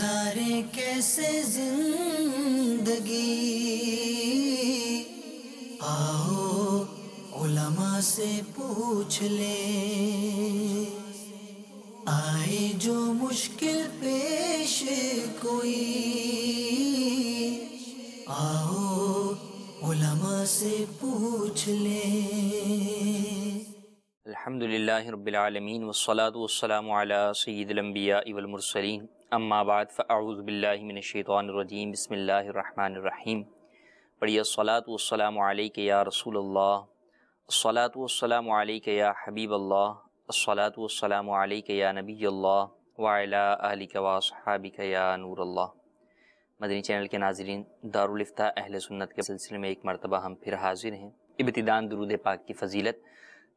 گزارے کیسے زندگی، آؤ علماء سے پوچھ لیں، آئے جو مشکل پیش کوئی، آؤ علماء سے پوچھ لیں۔ الحمدللہ رب العالمین والصلاة والسلام علی سید الانبیاء والمرسلین، اما بعد فاعوذ باللہ من الشیطان الرجیم، بسم اللہ الرحمن الرحیم۔ پڑھیے الصلاة والسلام علیک یا رسول اللہ، الصلاة والسلام علیک یا حبیب اللہ، الصلاة والسلام علیک یا نبی اللہ وعلی آلک واصحابک یا نور اللہ۔ مدنی چینل کے ناظرین، دارالفتاء اہل سنت کے سلسلے میں ایک مرتبہ ہم پھر حاضر ہیں۔ ابتداءً درود پاک کی فضیلت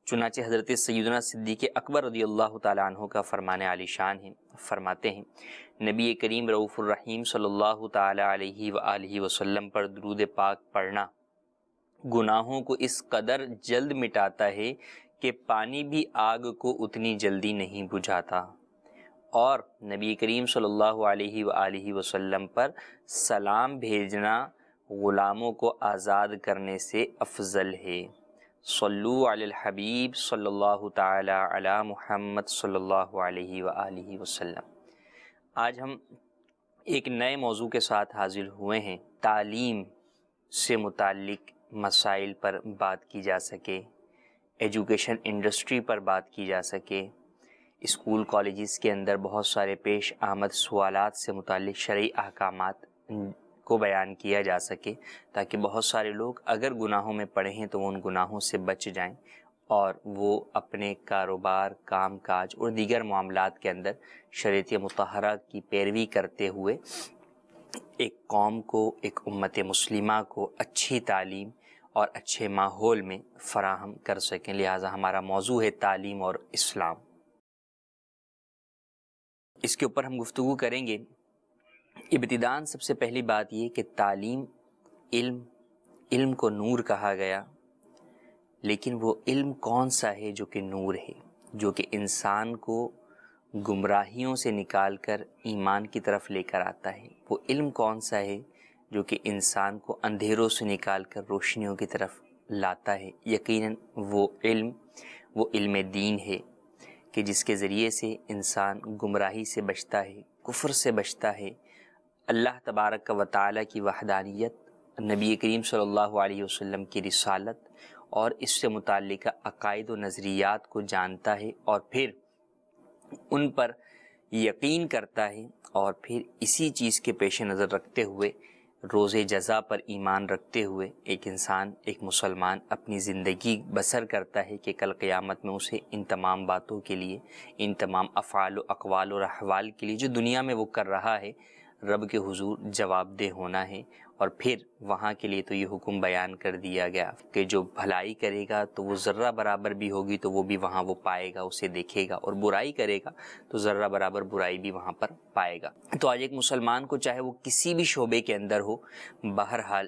چنانچہ حضرت سیدنا صدیق اکبر رضی اللہ تعالیٰ عنہ کا فرمان عالی شان ہے، فرماتے ہیں نبی کریم رؤوف الرحیم صلی اللہ تعالیٰ علیہ وآلہ وسلم پر درود پاک پڑھنا گناہوں کو اس قدر جلد مٹاتا ہے کہ پانی بھی آگ کو اتنی جلدی نہیں بجھاتا، اور نبی کریم صلی اللہ علیہ وآلہ وسلم پر سلام بھیجنا غلاموں کو آزاد کرنے سے افضل ہے۔ صلو علی الحبیب صلی اللہ تعالی علی محمد صلی اللہ علیہ وآلہ وسلم۔ آج ہم ایک نئے موضوع کے ساتھ حاضر ہوئے ہیں، تعلیم سے متعلق مسائل پر بات کی جا سکے، ایجوکیشن انڈسٹری پر بات کی جا سکے، اسکول کالجز کے اندر بہت سارے پیش آمد سوالات سے متعلق شرعی احکامات کو بیان کیا جا سکے، تاکہ بہت سارے لوگ اگر گناہوں میں پڑے ہیں تو وہ ان گناہوں سے بچ جائیں اور وہ اپنے کاروبار، کام کاج اور دیگر معاملات کے اندر شریعت مطہرہ کی پیروی کرتے ہوئے ایک قوم کو، ایک امت مسلمہ کو اچھی تعلیم اور اچھے ماحول میں فراہم کر سکیں۔ لہٰذا ہمارا موضوع ہے تعلیم اور اسلام۔ اس کے اوپر ہم گفتگو کریں گے۔ ابتداءً سب سے پہلی بات یہ کہ تعلیم، علم کو نور کہا گیا، لیکن وہ علم کون سا ہے جو کہ نور ہے، جو کہ انسان کو گمراہیوں سے نکال کر ایمان کی طرف لے کر آتا ہے؟ وہ علم کون سا ہے جو کہ انسان کو اندھیروں سے نکال کر روشنیوں کی طرف لاتا ہے؟ یقیناً وہ علم دین ہے کہ جس کے ذریعے سے انسان گمراہی سے بچتا ہے، کفر سے بچتا ہے، اللہ تبارک و تعالیٰ کی وحدانیت، نبی کریم صلی اللہ علیہ وسلم کی رسالت اور اس سے متعلقہ عقائد و نظریات کو جانتا ہے اور پھر ان پر یقین کرتا ہے، اور پھر اسی چیز کے پیش نظر رکھتے ہوئے روز جزا پر ایمان رکھتے ہوئے ایک انسان، ایک مسلمان اپنی زندگی بسر کرتا ہے کہ کل قیامت میں اسے ان تمام باتوں کے لیے، ان تمام افعال و اقوال اور احوال کے لیے جو دنیا میں وہ کر رہا ہے، رب کے حضور جواب دہ ہونا ہے۔ اور پھر وہاں کے لیے تو یہ حکم بیان کر دیا گیا کہ جو بھلائی کرے گا تو وہ ذرہ برابر بھی ہوگی تو وہ بھی وہاں وہ پائے گا، اسے دیکھے گا، اور برائی کرے گا تو ذرہ برابر برائی بھی وہاں پر پائے گا۔ تو آج ایک مسلمان کو چاہے وہ کسی بھی شعبے کے اندر ہو، بہرحال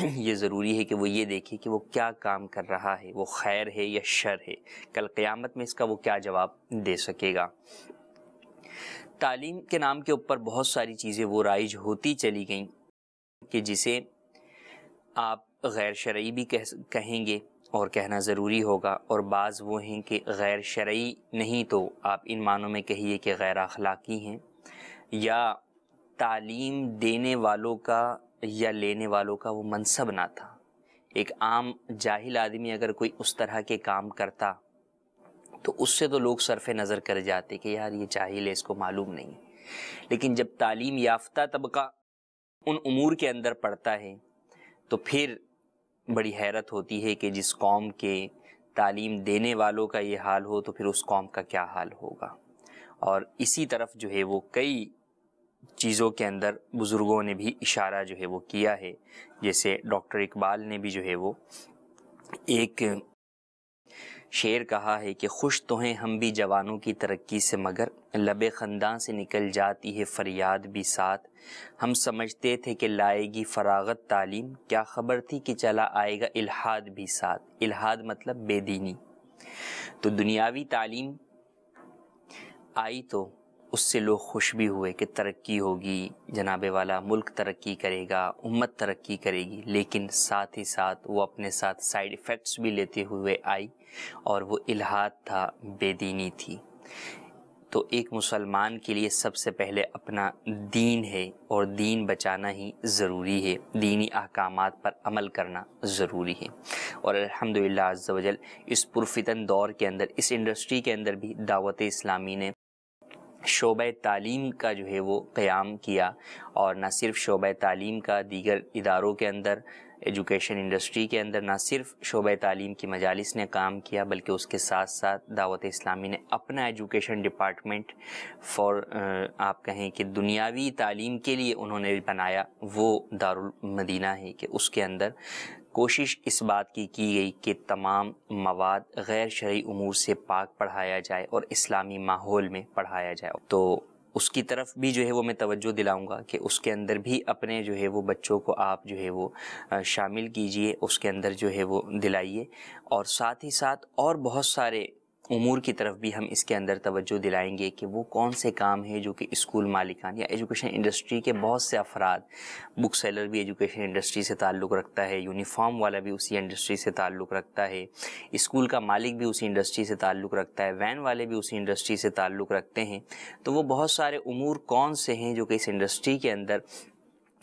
یہ ضروری ہے کہ وہ یہ دیکھے کہ وہ کیا کام کر رہا ہے، وہ خیر ہے یا شر ہے، کل قیامت میں اس کا وہ کیا جواب دے سکے گا۔ تعلیم کے نام کے اوپر بہت ساری چیزیں وہ رائج ہوتی چلی گئیں کہ جسے آپ غیر شرعی بھی کہیں گے اور کہنا ضروری ہوگا، اور بعض وہ ہیں کہ غیر شرعی نہیں تو آپ ان معنوں میں کہیے کہ غیر اخلاقی ہیں، یا تعلیم دینے والوں کا یا لینے والوں کا وہ منصب نہ تھا۔ ایک عام جاہل آدمی اگر کوئی اس طرح کے کام کرتا تو اس سے تو لوگ صرف نظر کر جاتے کہ یار یہ جاہل ہے، اس کو معلوم نہیں۔ لیکن جب تعلیم یافتہ طبقہ ان امور کے اندر پڑتا ہے تو پھر بڑی حیرت ہوتی ہے کہ جس قوم کے تعلیم دینے والوں کا یہ حال ہو تو پھر اس قوم کا کیا حال ہوگا۔ اور اسی طرف جو ہے وہ کئی چیزوں کے اندر بزرگوں نے بھی اشارہ جو ہے وہ کیا ہے، جیسے ڈاکٹر اقبال نے بھی جو ہے وہ ایک شعر کہا ہے کہ خوش تو ہیں ہم بھی جوانوں کی ترقی سے، مگر لب خنداں سے نکل جاتی ہے فریاد بھی ساتھ۔ ہم سمجھتے تھے کہ لائے گی فراغت تعلیم، کیا خبر تھی کہ چلا آئے گا الحاد بھی ساتھ۔ الحاد مطلب بے دینی۔ تو دنیاوی تعلیم آئی تو اس سے لوگ خوش بھی ہوئے کہ ترقی ہوگی، جناب والا ملک ترقی کرے گا، امت ترقی کرے گی، لیکن ساتھ ہی ساتھ وہ اپنے ساتھ سائیڈ ایفیکٹس بھی لیتے ہوئے آئی، اور وہ الحاد تھا، بے دینی تھی۔ تو ایک مسلمان کے لیے سب سے پہلے اپنا دین ہے، اور دین بچانا ہی ضروری ہے، دینی احکامات پر عمل کرنا ضروری ہے۔ اور الحمدللہ عز و جل اس پرفتن دور کے اندر، اس انڈسٹری کے اندر بھی دعوت اسلامی نے شعبہ تعلیم کا جو ہے وہ قیام کیا، اور نہ صرف شعبہ تعلیم کا، دیگر اداروں کے اندر، ایجوکیشن انڈسٹری کے اندر نہ صرف شعبہ تعلیم کی مجالس نے کام کیا، بلکہ اس کے ساتھ ساتھ دعوت اسلامی نے اپنا ایجوکیشن ڈپارٹمنٹ آپ کہیں کہ دنیاوی تعلیم کے لیے انہوں نے بنایا، وہ دارالمدینہ ہے کہ اس کے اندر کوشش اس بات کی گئی کہ تمام مواد غیر شرعی امور سے پاک پڑھایا جائے اور اسلامی ماحول میں پڑھایا جائے۔ تو اس کی طرف بھی جو ہے وہ میں توجہ دلاؤں گا کہ اس کے اندر بھی اپنے جو ہے وہ بچوں کو آپ جو ہے وہ شامل کیجئے، اس کے اندر جو ہے وہ دلائیے، اور ساتھ ہی ساتھ اور بہت سارے امور کی طرف بھی ہم اس کے اندر توجہ دلائیں گے کہ وہ کون سے کام ہیں جو کہ اسکول مالکان یا ایجوکیشن انڈسٹری کے بہت سے افراد، بک سیلر بھی ایجوکیشن انڈسٹری سے تعلق رکھتا ہے، یونیفارم والا بھی اسی انڈسٹری سے تعلق رکھتا ہے، اسکول کا مالک بھی اسی انڈسٹری سے تعلق رکھتا ہے، وین والے بھی اسی انڈسٹری سے تعلق رکھتے ہیں۔ تو وہ بہت سارے امور کون سے ہیں جو کہ اس انڈسٹری کے اندر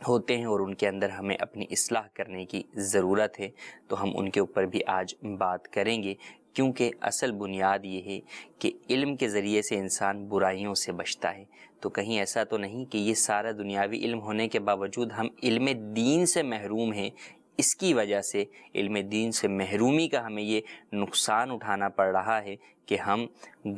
ہوتے ہیں اور ان کے اندر ہمیں اپنی اصلاح کرنے کی ضرورت ہے، تو ہم ان کے اوپر بھی آج بات کریں گے، کیونکہ اصل بنیاد یہ ہے کہ علم کے ذریعے سے انسان برائیوں سے بچتا ہے۔ تو کہیں ایسا تو نہیں کہ یہ سارا دنیاوی علم ہونے کے باوجود ہم علم دین سے محروم ہیں، اس کی وجہ سے علم دین سے محرومی کا ہمیں یہ نقصان اٹھانا پڑ رہا ہے کہ ہم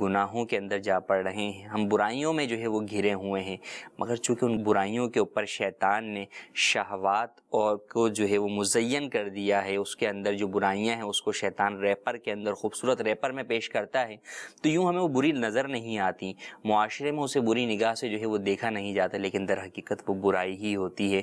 گناہوں کے اندر جا پڑ رہے ہیں، ہم برائیوں میں جو ہے وہ گھرے ہوئے ہیں، مگر چونکہ ان برائیوں کے اوپر شیطان نے شہوات اور کو جو ہے وہ مزین کر دیا ہے، اس کے اندر جو برائیاں ہیں اس کو شیطان ریپر کے اندر خوبصورت ریپر میں پیش کرتا ہے، تو یوں ہمیں وہ بری نظر نہیں آتی، معاشرے میں اسے بری نگاہ سے جو ہے وہ دیکھا نہیں جاتا، لیکن در حقیقت وہ برائی ہی ہوتی ہے۔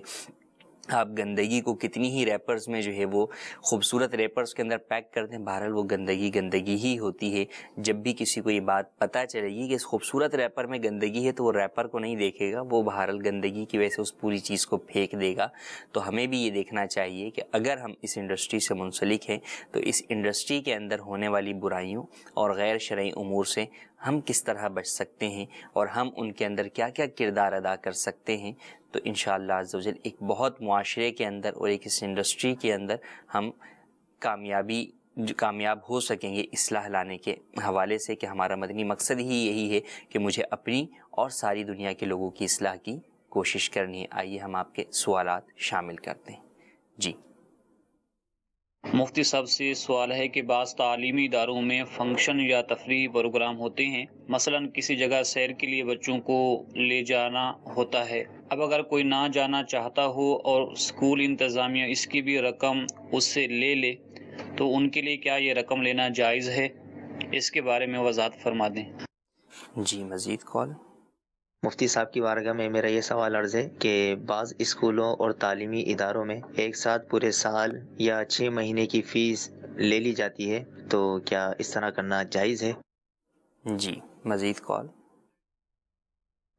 آپ گندگی کو کتنی ہی ریپرز میں جو ہے وہ خوبصورت ریپرز کے اندر پیک کر دیں، بہرحال وہ گندگی ہی ہوتی ہے۔ جب بھی کسی کو یہ بات پتہ چلے گی کہ اس خوبصورت ریپر میں گندگی ہے تو وہ ریپر کو نہیں دیکھے گا، وہ بہرحال گندگی کی وجہ سے اس پوری چیز کو پھینک دے گا۔ تو ہمیں بھی یہ دیکھنا چاہیے کہ اگر ہم اس انڈسٹری سے منسلک ہیں تو اس انڈسٹری کے اندر ہونے والی برائیوں اور غیر شرعی امور سے ہم کس طرح بچ سکتے ہیں، اور ہم ان کے اندر کیا کیا کردار ادا کر سکتے ہیں۔ تو انشاءاللہ عز و جل ایک بہت معاشرے کے اندر اور ایک اس انڈسٹری کے اندر ہم کامیاب ہو سکیں گے اصلاح لانے کے حوالے سے، کہ ہمارا مدنی مقصد ہی یہی ہے کہ مجھے اپنی اور ساری دنیا کے لوگوں کی اصلاح کی کوشش کرنی ہے۔ آئیے ہم آپ کے سوالات شامل کرتے ہیں۔ جی مفتی صاحب سے سوال ہے کہ بعض تعلیمی اداروں میں فنکشن یا تفریحی پروگرام ہوتے ہیں، مثلا کسی جگہ سیر کے لیے بچوں کو لے جانا ہوتا ہے، اب اگر کوئی نہ جانا چاہتا ہو اور اسکول انتظامیہ اس کی بھی رقم اس سے لے لے تو ان کے لیے کیا یہ رقم لینا جائز ہے؟ اس کے بارے میں وضاحت فرما دیں۔ جی مزید کال۔ مفتی صاحب کی بارگاہ میں میرا یہ سوال عرض ہے کہ بعض اسکولوں اور تعلیمی اداروں میں ایک ساتھ پورے سال یا 6 مہینے کی فیس لے لی جاتی ہے، تو کیا اس طرح کرنا جائز ہے؟ جی مزید کال۔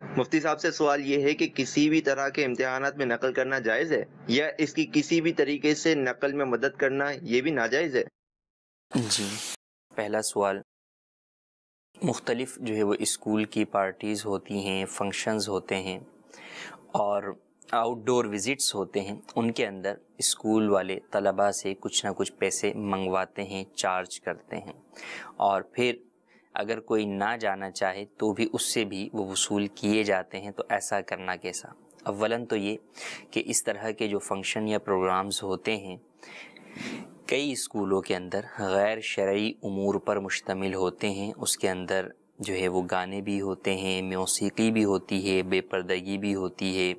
مفتی صاحب سے سوال یہ ہے کہ کسی بھی طرح کے امتحانات میں نقل کرنا جائز ہے، یا اس کی کسی بھی طریقے سے نقل میں مدد کرنا یہ بھی ناجائز ہے؟ جی پہلا سوال، مختلف جو ہے وہ اسکول کی پارٹیز ہوتی ہیں، فنکشنز ہوتے ہیں اور آؤٹ ڈور وزٹس ہوتے ہیں، ان کے اندر اسکول والے طلباء سے کچھ نہ کچھ پیسے منگواتے ہیں، چارج کرتے ہیں، اور پھر اگر کوئی نہ جانا چاہے تو بھی اس سے بھی وہ وصول کیے جاتے ہیں۔ تو ایسا کرنا کیسا؟ اولاً تو یہ کہ اس طرح کے جو فنکشن یا پروگرامز ہوتے ہیں کئی اسکولوں کے اندر غیر شرعی امور پر مشتمل ہوتے ہیں، اس کے اندر جو ہے وہ گانے بھی ہوتے ہیں، موسیقی بھی ہوتی ہے، بے پردگی بھی ہوتی ہے۔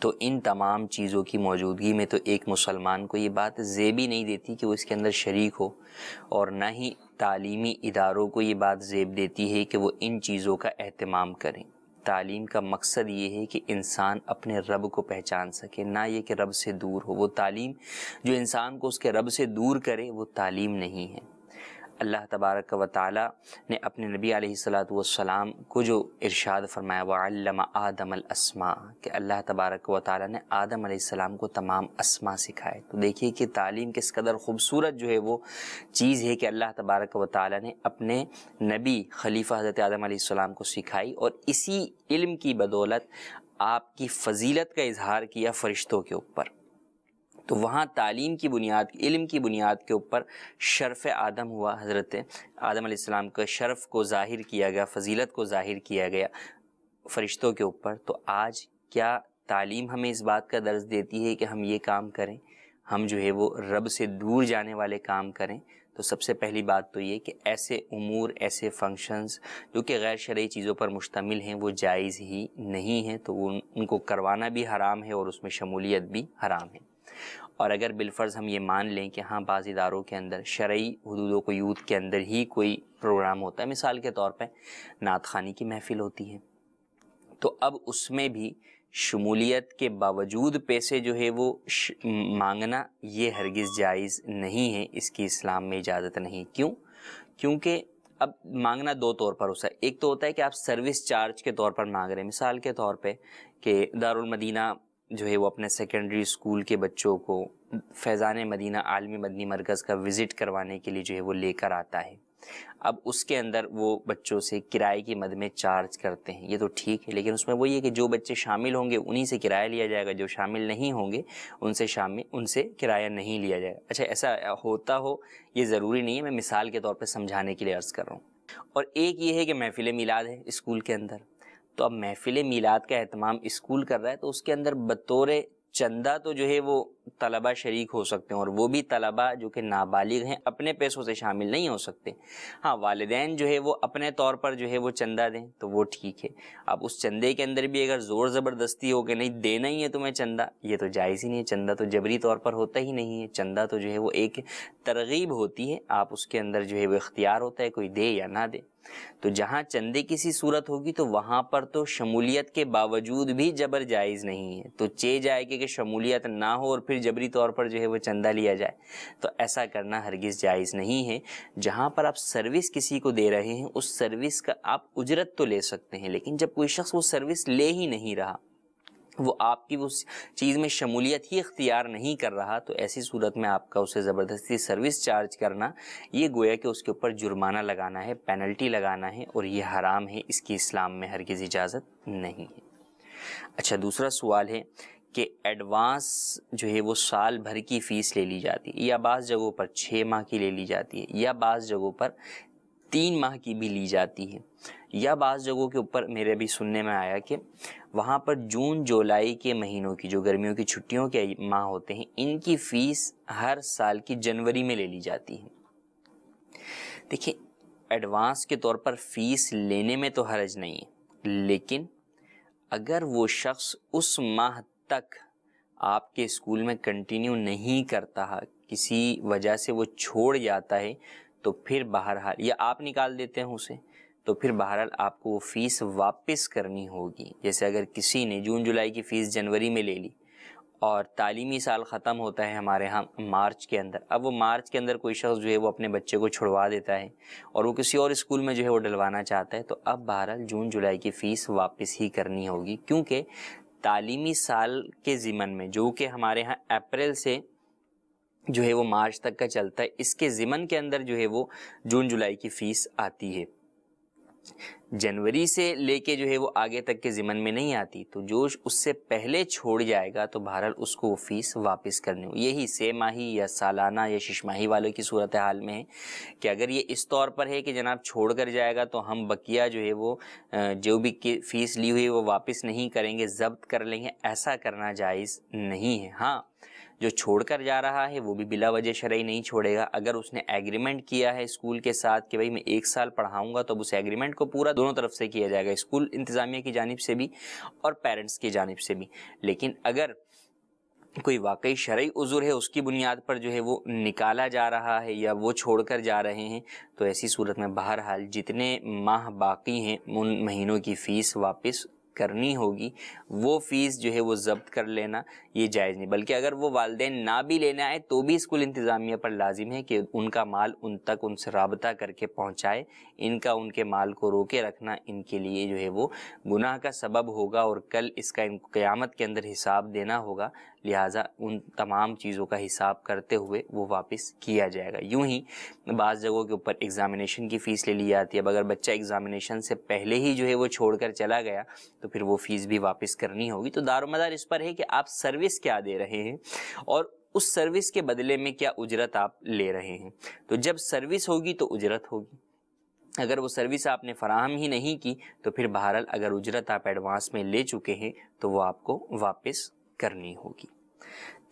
تو ان تمام چیزوں کی موجودگی میں تو ایک مسلمان کو یہ بات زیب ہی نہیں دیتی کہ وہ اس کے اندر شریک ہو، اور نہ ہی تعلیمی اداروں کو یہ بات زیب دیتی ہے کہ وہ ان چیزوں کا اہتمام کریں۔ تعلیم کا مقصد یہ ہے کہ انسان اپنے رب کو پہچان سکے، نہ یہ کہ رب سے دور ہو۔ وہ تعلیم جو انسان کو اس کے رب سے دور کرے وہ تعلیم نہیں ہے۔ اللہ تبارک و تعالی نے اپنے نبی علیہ الصلوۃ والسلام کو جو ارشاد فرمایا وعلم آدم الاسماء، کہ اللہ تبارک و تعالی نے آدم علیہ السلام کو تمام اسماء سکھائے. تو دیکھیے کہ تعلیم کس قدر خوبصورت جو ہے وہ چیز ہے کہ اللہ تبارک و تعالی نے اپنے نبی خلیفہ حضرت آدم علیہ السلام کو سکھائی، اور اسی علم کی بدولت آپ کی فضیلت کا اظہار کیا فرشتوں کے اوپر. تو وہاں تعلیم کی بنیاد، علم کی بنیاد کے اوپر شرف آدم ہوا، حضرت آدم علیہ السلام کے شرف کو ظاہر کیا گیا، فضیلت کو ظاہر کیا گیا فرشتوں کے اوپر. تو آج کیا تعلیم ہمیں اس بات کا درس دیتی ہے کہ ہم یہ کام کریں، ہم جو ہے وہ رب سے دور جانے والے کام کریں؟ تو سب سے پہلی بات تو یہ کہ ایسے امور، ایسے فنکشنز جو کہ غیر شرعی چیزوں پر مشتمل ہیں وہ جائز ہی نہیں ہیں، تو ان کو کروانا بھی حرام ہے اور اس میں شمولیت بھی حرام ہے. اور اگر بالفرض ہم یہ مان لیں کہ ہاں بعض اداروں کے اندر شرعی حدود و قیود کے اندر ہی کوئی پروگرام ہوتا ہے، مثال کے طور پہ نعت خوانی کی محفل ہوتی ہے، تو اب اس میں بھی شمولیت کے باوجود پیسے جو ہے وہ مانگنا یہ ہرگز جائز نہیں ہے، اس کی اسلام میں اجازت نہیں. کیوں؟ کیونکہ اب مانگنا دو طور پر ہوتا ہے. ایک تو ہوتا ہے کہ آپ سروس چارج کے طور پر مانگ رہے ہیں، مثال کے طور پہ کہ دارالمدینہ جو ہے وہ اپنے سیکنڈری اسکول کے بچوں کو فیضان مدینہ عالمی مدنی مرکز کا وزٹ کروانے کے لیے جو ہے وہ لے کر آتا ہے. اب اس کے اندر وہ بچوں سے کرائے کی مد میں چارج کرتے ہیں، یہ تو ٹھیک ہے، لیکن اس میں وہی ہے کہ جو بچے شامل ہوں گے انہی سے کرایہ لیا جائے گا، جو شامل نہیں ہوں گے ان سے کرایہ نہیں لیا جائے گا. اچھا، ایسا ہوتا ہو یہ ضروری نہیں ہے، میں مثال کے طور پہ سمجھانے کے لیے عرض کر رہا ہوں. اور ایک یہ ہے کہ محفل میلاد ہے اسکول کے اندر، تو اب محفل میلاد کا اہتمام اسکول کر رہا ہے، تو اس کے اندر بطور چندہ تو جو ہے وہ طلبہ شریک ہو سکتے ہیں، اور وہ بھی طلبہ جو کہ نابالغ ہیں، اپنے پیسوں سے شامل نہیں ہو سکتے. ہاں، والدین جو ہے وہ اپنے طور پر جو ہے وہ چندہ دیں تو وہ ٹھیک ہے. اب اس چندے کے اندر بھی اگر زور زبردستی ہو کہ نہیں دینا ہی ہے تمہیں چندہ، یہ تو جائز ہی نہیں ہے. چندہ تو جبری طور پر ہوتا ہی نہیں ہے. چندہ تو جو ہے وہ ایک ترغیب ہوتی ہے، آپ اس کے اندر جو ہے وہ اختیار ہوتا ہے کوئی دے یا نہ دے. تو جہاں چندے کی سی صورت ہوگی تو وہاں پر تو شمولیت کے باوجود بھی جبر جائز نہیں ہے. تو جائے کہ شمولیت نہ ہو اور پھر جبری طور پر جو ہے وہ چندہ لیا جائے، تو ایسا کرنا ہرگز جائز نہیں ہے. جہاں پر آپ سروس کسی کو دے رہے ہیں اس سروس کا آپ اجرت تو لے سکتے ہیں، لیکن جب کوئی شخص وہ سروس لے ہی نہیں رہا، وہ آپ کی اس چیز میں شمولیت ہی اختیار نہیں کر رہا، تو ایسی صورت میں آپ کا اسے زبردستی سروس چارج کرنا یہ گویا کہ اس کے اوپر جرمانہ لگانا ہے، پینلٹی لگانا ہے، اور یہ حرام ہے، اس کی اسلام میں ہرگز اجازت نہیں ہے. اچھا، دوسرا سوال ہے کہ ایڈوانس جو ہے وہ سال بھر کی فیس لے لی جاتی ہے، یا بعض جگہوں پر 6 ماہ کی لے لی جاتی ہے، یا بعض جگہوں پر 3 ماہ کی بھی لی جاتی ہے، یا بعض جگہوں کے اوپر میرے بھی سننے میں آیا کہ وہاں پر جون جولائی کے مہینوں کی جو گرمیوں کی چھٹیوں کے ماہ ہوتے ہیں ان کی فیس ہر سال کی جنوری میں لے لی جاتی ہے. دیکھیں، ایڈوانس کے طور پر فیس لینے میں تو حرج نہیں ہے، لیکن اگر وہ شخص اس ماہ تک آپ کے اسکول میں کنٹینیو نہیں کرتا ہے، کسی وجہ سے وہ چھوڑ جاتا ہے، تو پھر بہرحال یا آپ نکال دیتے ہیں اسے، تو پھر بہرحال آپ کو وہ فیس واپس کرنی ہوگی. جیسے اگر کسی نے جون جولائی کی فیس جنوری میں لے لی اور تعلیمی سال ختم ہوتا ہے ہمارے ہاں مارچ کے اندر، اب وہ مارچ کے اندر کوئی شخص جو ہے وہ اپنے بچے کو چھڑوا دیتا ہے اور وہ کسی اور اسکول میں جو ہے وہ ڈلوانا چاہتا ہے، تو اب بہرحال جون جولائی کی فیس واپس ہی کرنی ہوگی، کیونکہ تعلیمی سال کے ضمن میں جو کہ ہمارے ہاں اپریل سے جو ہے وہ مارچ تک کا چلتا ہے، اس کے ضمن کے اندر جو ہے وہ جون جولائی کی فیس آتی ہے. جنوری سے لے کے جو ہے وہ آگے تک کے ضمن میں نہیں آتی، تو جو اس سے پہلے چھوڑ جائے گا تو بہرحال اس کو وہ فیس واپس کرنی ہو. یہی 6 ماہی یا سالانہ یا 6 ماہی والوں کی صورتحال میں ہے کہ اگر یہ اس طور پر ہے کہ جناب چھوڑ کر جائے گا تو ہم بقیہ جو ہے وہ جو بھی فیس لی ہوئی وہ واپس نہیں کریں گے، ضبط کر لیں گے، ایسا کرنا جائز نہیں ہے. ہاں، جو چھوڑ کر جا رہا ہے وہ بھی بلا وجہ شرعی نہیں چھوڑے گا. اگر اس نے ایگریمنٹ کیا ہے اسکول کے ساتھ کہ بھائی میں 1 سال پڑھاؤں گا، تو اب اس ایگریمنٹ کو پورا دونوں طرف سے کیا جائے گا، اسکول انتظامیہ کی جانب سے بھی اور پیرنٹس کی جانب سے بھی. لیکن اگر کوئی واقعی شرعی عذر ہے اس کی بنیاد پر جو ہے وہ نکالا جا رہا ہے یا وہ چھوڑ کر جا رہے ہیں، تو ایسی صورت میں بہرحال جتنے ماہ باقی ہیں ان مہینوں کی فیس واپس کرنی ہوگی وہ فیس جو ہے وہ ضبط کر لینا یہ جائز نہیں، بلکہ اگر وہ والدین نہ بھی لینے آئے تو بھی اسکول انتظامیہ پر لازم ہے کہ ان کا مال ان تک ان سے رابطہ کر کے پہنچائے۔ ان کے مال کو روکے رکھنا ان کے لیے جو ہے وہ گناہ کا سبب ہوگا، اور کل اس کا ان کو قیامت کے اندر حساب دینا ہوگا، لہٰذا ان تمام چیزوں کا حساب کرتے ہوئے وہ واپس کیا جائے گا۔ یوں ہی بعض جگہوں کے اوپر ایگزامینیشن کی فیس لے لی جاتی ہے، اب اگر بچہ ایگزامینیشن سے پہلے ہی جو ہے وہ چھوڑ کر چلا گیا تو پھر وہ فیس بھی واپس کرنی ہوگی۔ تو دار و مدار اس پر ہے کہ آپ سروس کیا دے رہے ہیں اور اس سروس کے بدلے میں کیا اجرت آپ لے رہے ہیں۔ تو جب سروس ہوگی تو اجرت ہوگی، اگر وہ سروس آپ نے فراہم ہی نہیں کی تو پھر بہرحال اگر اجرت آپ ایڈوانس میں لے چکے ہیں تو وہ آپ کو واپس کرنی ہوگی۔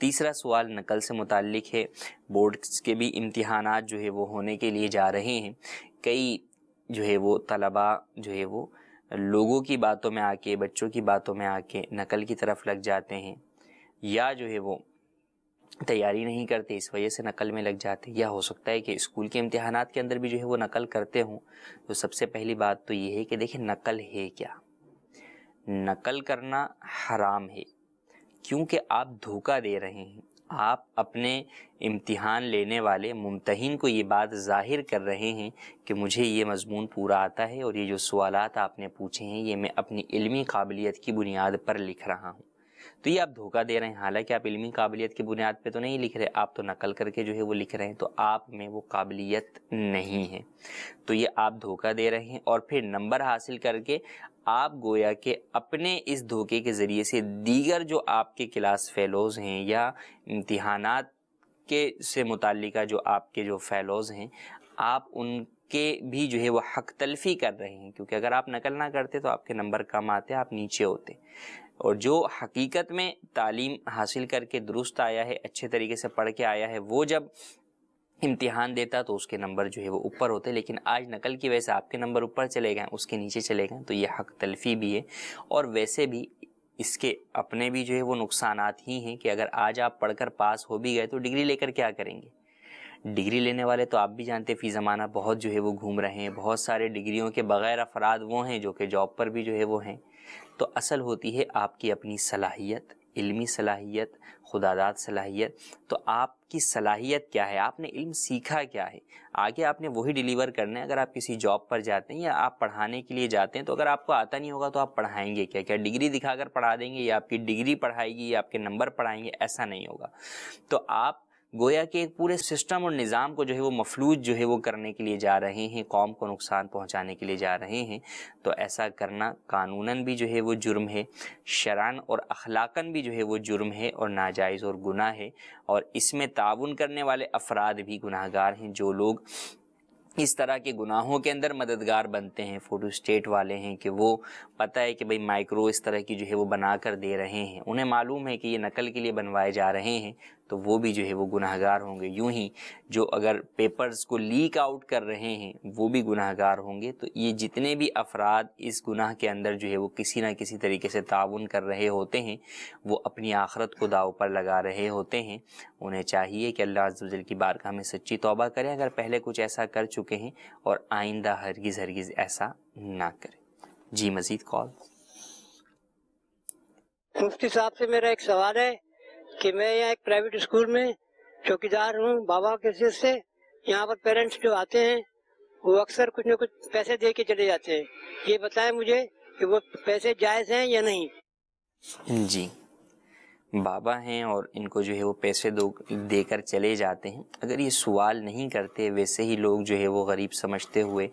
تیسرا سوال نقل سے متعلق ہے۔ بورڈز کے بھی امتحانات جو ہے وہ ہونے کے لیے جا رہے ہیں، کئی جو ہے وہ طلباء جو ہے وہ لوگوں کی باتوں میں آ کے، بچوں کی باتوں میں آ کے نقل کی طرف لگ جاتے ہیں، یا جو ہے وہ تیاری نہیں کرتے اس وجہ سے نقل میں لگ جاتے، یا ہو سکتا ہے کہ اسکول کے امتحانات کے اندر بھی جو ہے وہ نقل کرتے ہوں۔ تو سب سے پہلی بات تو یہ ہے کہ دیکھیں نقل ہے کیا؟ نقل کرنا حرام ہے، کیونکہ آپ دھوکہ دے رہے ہیں۔ آپ اپنے امتحان لینے والے ممتحن کو یہ بات ظاہر کر رہے ہیں کہ مجھے یہ مضمون پورا آتا ہے اور یہ جو سوالات آپ نے پوچھے ہیں یہ میں اپنی علمی قابلیت کی بنیاد پر لکھ رہا ہوں۔ تو یہ آپ دھوکہ دے رہے ہیں، حالانکہ آپ علمی قابلیت کی بنیاد پہ تو نہیں لکھ رہے، آپ تو نقل کر کے جو ہے وہ لکھ رہے ہیں، تو آپ میں وہ قابلیت نہیں ہے، تو یہ آپ دھوکہ دے رہے ہیں۔ اور پھر نمبر حاصل کر کے آپ گویا کہ اپنے اس دھوکے کے ذریعے سے دیگر جو آپ کے کلاس فیلوز ہیں یا امتحانات کے سے متعلقہ جو آپ کے جو فیلوز ہیں، آپ ان کے بھی جو ہے وہ حق تلفی کر رہے ہیں، کیونکہ اگر آپ نقل نہ کرتے تو آپ کے نمبر کم آتے، آپ نیچے ہوتے۔ اور جو حقیقت میں تعلیم حاصل کر کے درست آیا ہے، اچھے طریقے سے پڑھ کے آیا ہے، وہ جب امتحان دیتا تو اس کے نمبر جو ہے وہ اوپر ہوتے، لیکن آج نقل کی وجہ سے آپ کے نمبر اوپر چلے گئے، اس کے نیچے چلے گئے، تو یہ حق تلفی بھی ہے۔ اور ویسے بھی اس کے اپنے بھی جو ہے وہ نقصانات ہی ہیں کہ اگر آج آپ پڑھ کر پاس ہو بھی گئے تو ڈگری لے کر کیا کریں گے؟ ڈگری لینے والے تو آپ بھی جانتے فی زمانہ بہت جو ہے وہ گھوم رہے ہیں، بہت سارے ڈگریوں کے بغیر افراد وہ ہیں جو کہ جاب پر بھی جو ہے وہ ہیں۔ تو اصل ہوتی ہے آپ کی اپنی صلاحیت، علمی صلاحیت، خداداد صلاحیت۔ تو آپ کی صلاحیت کیا ہے، آپ نے علم سیکھا کیا ہے، آگے آپ نے وہی ڈیلیور کرنا ہے۔ اگر آپ کسی جاب پر جاتے ہیں یا آپ پڑھانے کے لیے جاتے ہیں تو اگر آپ کو آتا نہیں ہوگا تو آپ پڑھائیں گے کیا؟ کیا ڈگری دکھا کر پڑھا دیں گے، یا آپ کی ڈگری پڑھائے گی یا آپ کے نمبر پڑھائیں گے؟ ایسا نہیں ہوگا۔ تو آپ گویا کہ ایک پورے سسٹم اور نظام کو جو ہے وہ مفلوج جو ہے وہ کرنے کے لیے جا رہے ہیں، قوم کو نقصان پہنچانے کے لیے جا رہے ہیں۔ تو ایسا کرنا قانوناً بھی جو ہے وہ جرم ہے، شرعاً اور اخلاقاً بھی جو ہے وہ جرم ہے اور ناجائز اور گناہ ہے، اور اس میں تعاون کرنے والے افراد بھی گناہ گار ہیں۔ جو لوگ اس طرح کے گناہوں کے اندر مددگار بنتے ہیں، فوٹو اسٹیٹ والے ہیں کہ وہ پتہ ہے کہ بھئی مائکرو اس طرح کی جو ہے وہ بنا کر دے رہے ہیں، انہیں معلوم ہے کہ یہ نقل کے لیے بنوائے جا رہے ہیں، تو وہ بھی جو ہے وہ گناہ گار ہوں گے۔ یوں ہی جو اگر پیپرز کو لیک آؤٹ کر رہے ہیں وہ بھی گناہ گار ہوں گے۔ تو یہ جتنے بھی افراد اس گناہ کے اندر جو ہے وہ کسی نہ کسی طریقے سے تعاون کر رہے ہوتے ہیں، وہ اپنی آخرت کو داؤ پر لگا رہے ہوتے ہیں۔ انہیں چاہیے کہ اللہ عز و جل کی بارگاہ میں سچی توبہ کریں اگر پہلے کچھ ایسا کر چکے ہیں، اور آئندہ ہرگز ایسا نہ کریں۔ جی مزید کال۔ مفتی صاحب سے میرا ایک سوال ہے کہ میں یہاں ایک پرائیویٹ اسکول میں چوکیدار ہوں بابا کے حیثیت سے۔ یہاں پر پیرنٹس جو آتے ہیں وہ اکثر کچھ نہ کچھ پیسے دے کے چلے جاتے ہیں، یہ بتائیں مجھے کہ وہ پیسے جائز ہیں یا نہیں؟ جی، بابا ہیں اور ان کو جو ہے وہ پیسے دے کر چلے جاتے ہیں، اگر یہ سوال نہیں کرتے، ویسے ہی لوگ جو ہے وہ غریب سمجھتے ہوئے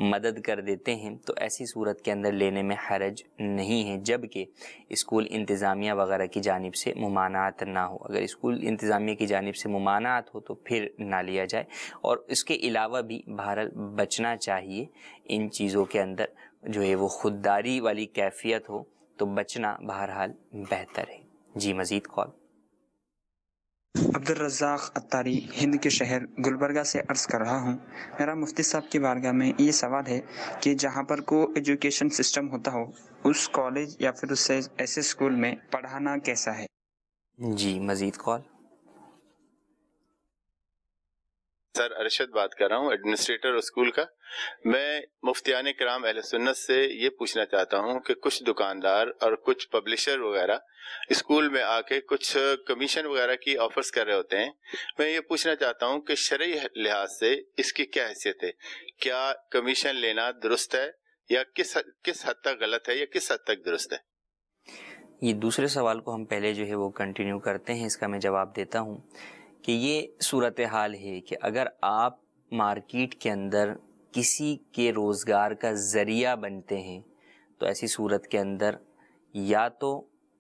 مدد کر دیتے ہیں، تو ایسی صورت کے اندر لینے میں حرج نہیں ہے، جبکہ اسکول انتظامیہ وغیرہ کی جانب سے ممانعت نہ ہو۔ اگر اسکول انتظامیہ کی جانب سے ممانعت ہو تو پھر نہ لیا جائے، اور اس کے علاوہ بھی بہرحال بچنا چاہیے ان چیزوں کے اندر، جو ہے وہ خودداری والی کیفیت ہو تو بچنا بہرحال بہتر ہے۔ جی مزید کال۔ عبد الرزاق اتاری ہند کے شہر گلبرگہ سے عرض کر رہا ہوں، میرا مفتی صاحب کی بارگاہ میں یہ سوال ہے کہ جہاں پر کو ایجوکیشن سسٹم ہوتا ہو اس کالج یا پھر اس سے ایسے اسکول میں پڑھانا کیسا ہے؟ جی مزید کال۔ سر ارشد بات کر رہا ہوں، ایڈمنسٹریٹر اسکول کا۔ میں مفتیان کرام اہل سنت سے یہ پوچھنا چاہتا ہوں کہ کچھ دکاندار اور کچھ پبلشر وغیرہ اسکول میں آ کے کچھ کمیشن وغیرہ کی آفرز کر رہے ہوتے ہیں۔ میں یہ پوچھنا چاہتا ہوں کہ شرعی لحاظ سے اس کی کیا حیثیت ہے؟ کیا کمیشن لینا درست ہے یا کس حد تک غلط ہے یا کس حد تک درست ہے؟ یہ دوسرے سوال کو ہم پہلے جو ہے وہ کنٹینیو کرتے ہیں، اس کا میں جواب دیتا ہوں کہ یہ صورتحال ہے کہ اگر آپ مارکیٹ کے اندر کسی کے روزگار کا ذریعہ بنتے ہیں تو ایسی صورت کے اندر یا تو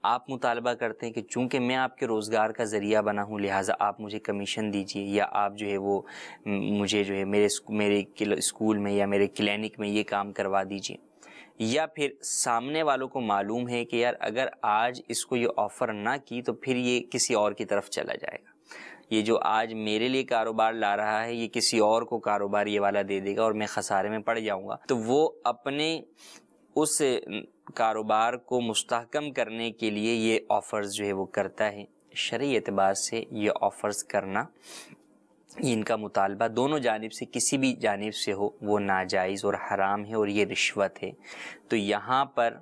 آپ مطالبہ کرتے ہیں کہ چونکہ میں آپ کے روزگار کا ذریعہ بنا ہوں لہٰذا آپ مجھے کمیشن دیجئے، یا آپ جو ہے وہ مجھے جو ہے میرے اسکول میں یا میرے کلینک میں یہ کام کروا دیجئے، یا پھر سامنے والوں کو معلوم ہے کہ یار اگر آج اس کو یہ آفر نہ کی تو پھر یہ کسی اور کی طرف چلا جائے گا، یہ جو آج میرے لیے کاروبار لا رہا ہے یہ کسی اور کو کاروبار یہ والا دے دے گا اور میں خسارے میں پڑ جاؤں گا، تو وہ اپنے اس کاروبار کو مستحکم کرنے کے لیے یہ آفرز جو ہے وہ کرتا ہے۔ شرعی اعتبار سے یہ آفرز کرنا، ان کا مطالبہ دونوں جانب سے کسی بھی جانب سے ہو وہ ناجائز اور حرام ہے اور یہ رشوت ہے۔ تو یہاں پر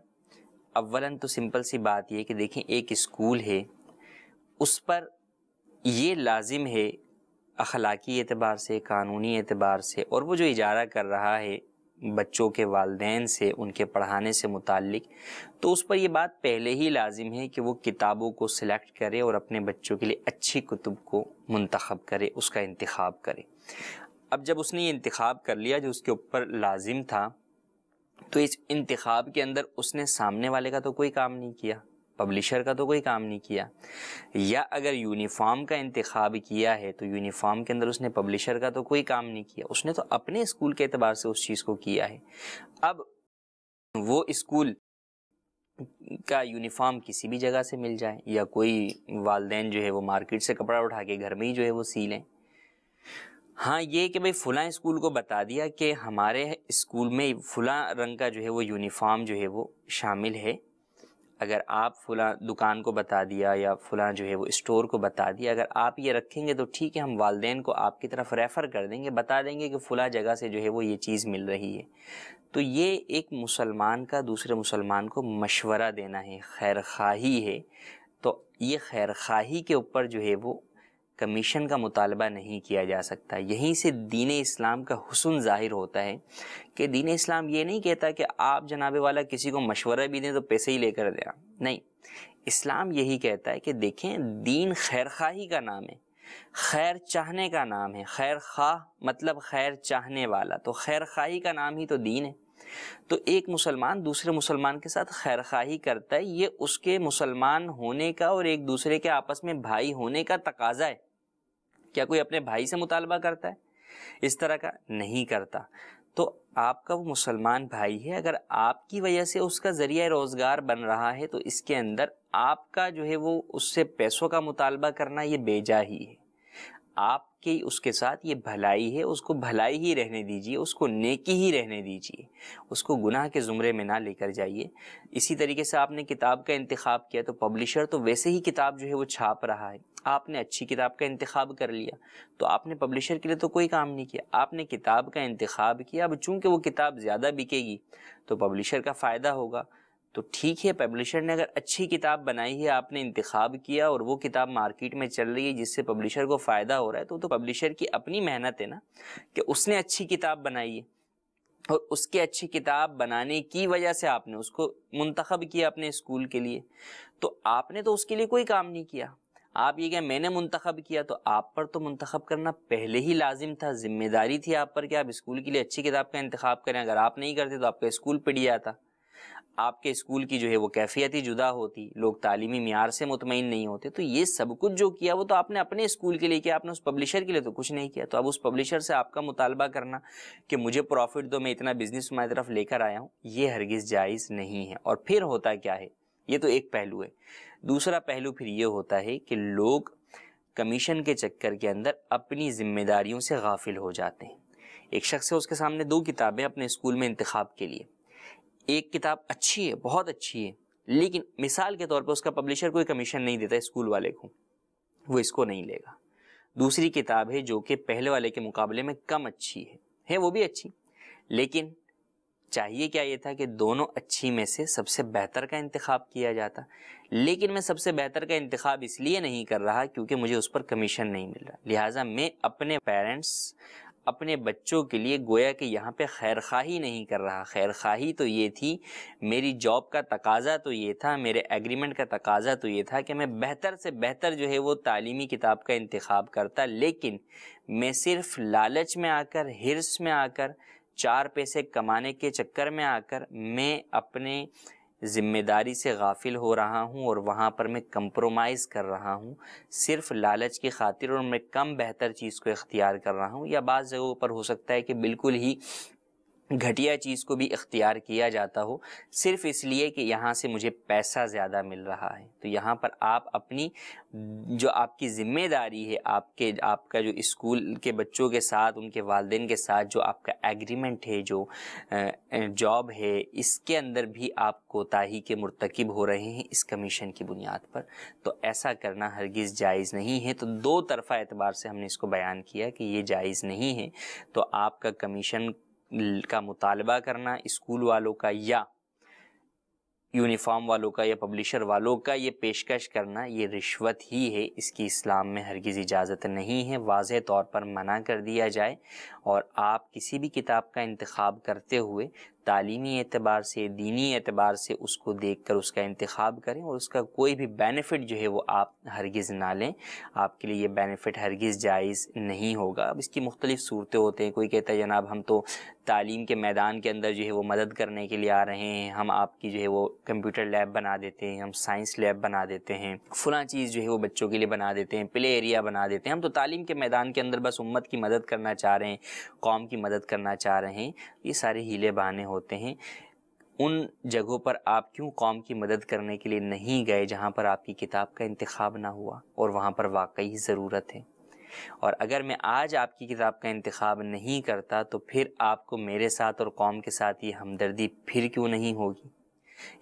اولاً تو سمپل سی بات یہ کہ دیکھیں ایک اسکول ہے، اس پر یہ لازم ہے اخلاقی اعتبار سے، قانونی اعتبار سے، اور وہ جو اجارہ کر رہا ہے بچوں کے والدین سے ان کے پڑھانے سے متعلق، تو اس پر یہ بات پہلے ہی لازم ہے کہ وہ کتابوں کو سلیکٹ کرے اور اپنے بچوں کے لیے اچھی کتب کو منتخب کرے، اس کا انتخاب کرے۔ اب جب اس نے یہ انتخاب کر لیا جو اس کے اوپر لازم تھا، تو اس انتخاب کے اندر اس نے سامنے والے کا تو کوئی کام نہیں کیا، پبلشر کا تو کوئی کام نہیں کیا، یا اگر یونیفارم کا انتخاب کیا ہے تو یونیفارم کے اندر اس نے پبلشر کا تو کوئی کام نہیں کیا، اس نے تو اپنے اسکول کے اعتبار سے اس چیز کو کیا ہے۔ اب وہ اسکول کا یونیفارم کسی بھی جگہ سے مل جائے، یا کوئی والدین جو ہے وہ مارکیٹ سے کپڑا اٹھا کے گھر میں ہی جو ہے وہ سی لیں، ہاں یہ کہ بھئی فلاں اسکول کو بتا دیا کہ ہمارے اسکول میں فلاں رنگ کا جو ہے وہ یونیفارم جو ہے وہ شامل ہے، اگر آپ فلاں دکان کو بتا دیا یا فلاں جو ہے وہ اسٹور کو بتا دیا، اگر آپ یہ رکھیں گے تو ٹھیک ہے، ہم والدین کو آپ کی طرف ریفر کر دیں گے، بتا دیں گے کہ فلاں جگہ سے جو ہے وہ یہ چیز مل رہی ہے۔ تو یہ ایک مسلمان کا دوسرے مسلمان کو مشورہ دینا ہے، خیر خواہی ہے، تو یہ خیر خواہی کے اوپر جو ہے وہ کمیشن کا مطالبہ نہیں کیا جا سکتا۔ یہیں سے دین اسلام کا حسن ظاہر ہوتا ہے کہ دین اسلام یہ نہیں کہتا کہ آپ جناب والا کسی کو مشورہ بھی دیں تو پیسے ہی لے کر دیں، نہیں، اسلام یہی کہتا ہے کہ دیکھیں دین خیر خواہی کا نام ہے، خیر چاہنے کا نام ہے، خیر خواہ مطلب خیر چاہنے والا، تو خیر خواہی کا نام ہی تو دین ہے۔ تو ایک مسلمان دوسرے مسلمان کے ساتھ خیر خواہی کرتا ہے، یہ اس کے مسلمان ہونے کا اور ایک دوسرے کے آپس میں بھائی ہونے کا تقاضا ہے۔ کیا کوئی اپنے بھائی سے مطالبہ کرتا ہے اس طرح کا؟ نہیں کرتا۔ تو آپ کا وہ مسلمان بھائی ہے، اگر آپ کی وجہ سے اس کا ذریعہ روزگار بن رہا ہے تو اس کے اندر آپ کا جو ہے وہ اس سے پیسوں کا مطالبہ کرنا یہ بے جا ہی ہے۔ آپ کی اس کے ساتھ یہ بھلائی ہے، اس کو بھلائی ہی رہنے دیجیے، اس کو نیکی ہی رہنے دیجیے، اس کو گناہ کے زمرے میں نہ لے کر جائیے۔ اسی طریقے سے آپ نے کتاب کا انتخاب کیا تو پبلشر تو ویسے ہی کتاب جو ہے وہ چھاپ رہا ہے، آپ نے اچھی کتاب کا انتخاب کر لیا تو آپ نے پبلشر کے لیے تو کوئی کام نہیں کیا، آپ نے کتاب کا انتخاب کیا۔ اب چونکہ وہ کتاب زیادہ بکے گی تو پبلشر کا فائدہ ہوگا، تو ٹھیک ہے، پبلشر نے اگر اچھی کتاب بنائی ہے، آپ نے انتخاب کیا اور وہ کتاب مارکیٹ میں چل رہی ہے جس سے پبلشر کو فائدہ ہو رہا ہے، تو پبلشر کی اپنی محنت ہے نا کہ اس نے اچھی کتاب بنائی ہے، اور اس کے اچھی کتاب بنانے کی وجہ سے آپ نے اس کو منتخب کیا اپنے اسکول کے لیے، تو آپ نے تو اس کے لیے کوئی کام نہیں کیا۔ آپ یہ کہ میں نے منتخب کیا، تو آپ پر تو منتخب کرنا پہلے ہی لازم تھا، ذمہ داری تھی آپ پر کہ آپ اسکول کے لیے اچھی کتاب کا انتخاب کریں۔ اگر آپ نہیں کرتے تو آپ کا اسکول پڑ جاتا، آپ کے اسکول کی جو ہے وہ کیفیت ہی جدا ہوتی، لوگ تعلیمی معیار سے مطمئن نہیں ہوتے۔ تو یہ سب کچھ جو کیا وہ تو آپ نے اپنے اسکول کے لیے کیا، آپ نے اس پبلشر کے لیے تو کچھ نہیں کیا۔ تو اب اس پبلشر سے آپ کا مطالبہ کرنا کہ مجھے پروفٹ دو، میں اتنا بزنس تمہاری طرف لے کر آیا ہوں، یہ ہرگز جائز نہیں ہے۔ اور پھر ہوتا کیا ہے، یہ تو ایک پہلو ہے، دوسرا پہلو پھر یہ ہوتا ہے کہ لوگ کمیشن کے چکر کے اندر اپنی ذمہ داریوں سے غافل ہو جاتے ہیں۔ ایک شخص ہے، اس کے سامنے 2 کتابیں اپنے اسکول میں انتخاب کے لیے، ایک کتاب اچھی ہے، بہت اچھی ہے، لیکن مثال کے طور پہ اس کا پبلشر کوئی کمیشن نہیں دیتا اسکول والے کو، وہ اس کو نہیں لے گا۔ دوسری کتاب ہے جو کہ پہلے والے کے مقابلے میں کم اچھی ہے وہ بھی اچھی، لیکن چاہیے کیا یہ تھا کہ دونوں اچھی میں سے سب سے بہتر کا انتخاب کیا جاتا، لیکن میں سب سے بہتر کا انتخاب اس لیے نہیں کر رہا کیونکہ مجھے اس پر کمیشن نہیں مل رہا، لہٰذا میں اپنے پیرنٹس، اپنے بچوں کے لیے گویا کہ یہاں پہ خیر خواہی نہیں کر رہا۔ خیر خواہی تو یہ تھی، میری جاب کا تقاضا تو یہ تھا، میرے ایگریمنٹ کا تقاضا تو یہ تھا کہ میں بہتر سے بہتر جو ہے وہ تعلیمی کتاب کا انتخاب کرتا، لیکن میں صرف لالچ میں آ کر، ہرس میں آ کر، 4 پیسے کمانے کے چکر میں آ کر میں اپنے ذمہ داری سے غافل ہو رہا ہوں اور وہاں پر میں کمپرومائز کر رہا ہوں صرف لالچ کی خاطر، اور میں کم بہتر چیز کو اختیار کر رہا ہوں، یا بعض جگہوں پر ہو سکتا ہے کہ بالکل ہی گھٹیا چیز کو بھی اختیار کیا جاتا ہو صرف اس لیے کہ یہاں سے مجھے پیسہ زیادہ مل رہا ہے۔ تو یہاں پر آپ اپنی جو آپ کی ذمہ داری ہے، آپ کا جو اسکول کے بچوں کے ساتھ، ان کے والدین کے ساتھ جو آپ کا ایگریمنٹ ہے، جو جاب ہے، اس کے اندر بھی آپ کوتاہی کے مرتکب ہو رہے ہیں اس کمیشن کی بنیاد پر، تو ایسا کرنا ہرگز جائز نہیں ہے۔ تو دو طرفہ اعتبار سے ہم نے اس کو بیان کیا کہ یہ جائز نہیں ہے، تو آپ کا کمیشن کا مطالبہ کرنا اسکول والوں کا یا یونیفارم والوں کا یا پبلشر والوں کا یہ پیشکش کرنا، یہ رشوت ہی ہے، اس کی اسلام میں ہرگز اجازت نہیں ہے، واضح طور پر منع کر دیا جائے۔ اور آپ کسی بھی کتاب کا انتخاب کرتے ہوئے تعلیمی اعتبار سے، دینی اعتبار سے اس کو دیکھ کر اس کا انتخاب کریں، اور اس کا کوئی بھی بینیفٹ جو ہے وہ آپ ہرگز نہ لیں، آپ کے لیے یہ بینیفٹ ہرگز جائز نہیں ہوگا۔ اب اس کی مختلف صورتیں ہوتے ہیں، کوئی کہتا ہے جناب ہم تو تعلیم کے میدان کے اندر جو ہے وہ مدد کرنے کے لیے آ رہے ہیں، ہم آپ کی جو ہے وہ کمپیوٹر لیب بنا دیتے ہیں، ہم سائنس لیب بنا دیتے ہیں، فلاں چیز جو ہے وہ بچوں کے لیے بنا دیتے ہیں، پلے ایریا بنا دیتے ہیں، ہم تو تعلیم کے میدان کے اندر بس امت کی مدد کرنا چاہ رہے ہیں، قوم کی مدد کرنا چاہ رہے ہیں۔ یہ سارے ہیلے بہانے ہوتے ہیں۔ ان جگہوں پر آپ کیوں قوم کی مدد کرنے کے لیے نہیں گئے جہاں پر آپ کی کتاب کا انتخاب نہ ہوا اور وہاں پر واقعی ضرورت ہے؟ اور اگر میں آج آپ کی کتاب کا انتخاب نہیں کرتا تو پھر آپ کو میرے ساتھ اور قوم کے ساتھ یہ ہمدردی پھر کیوں نہیں ہوگی؟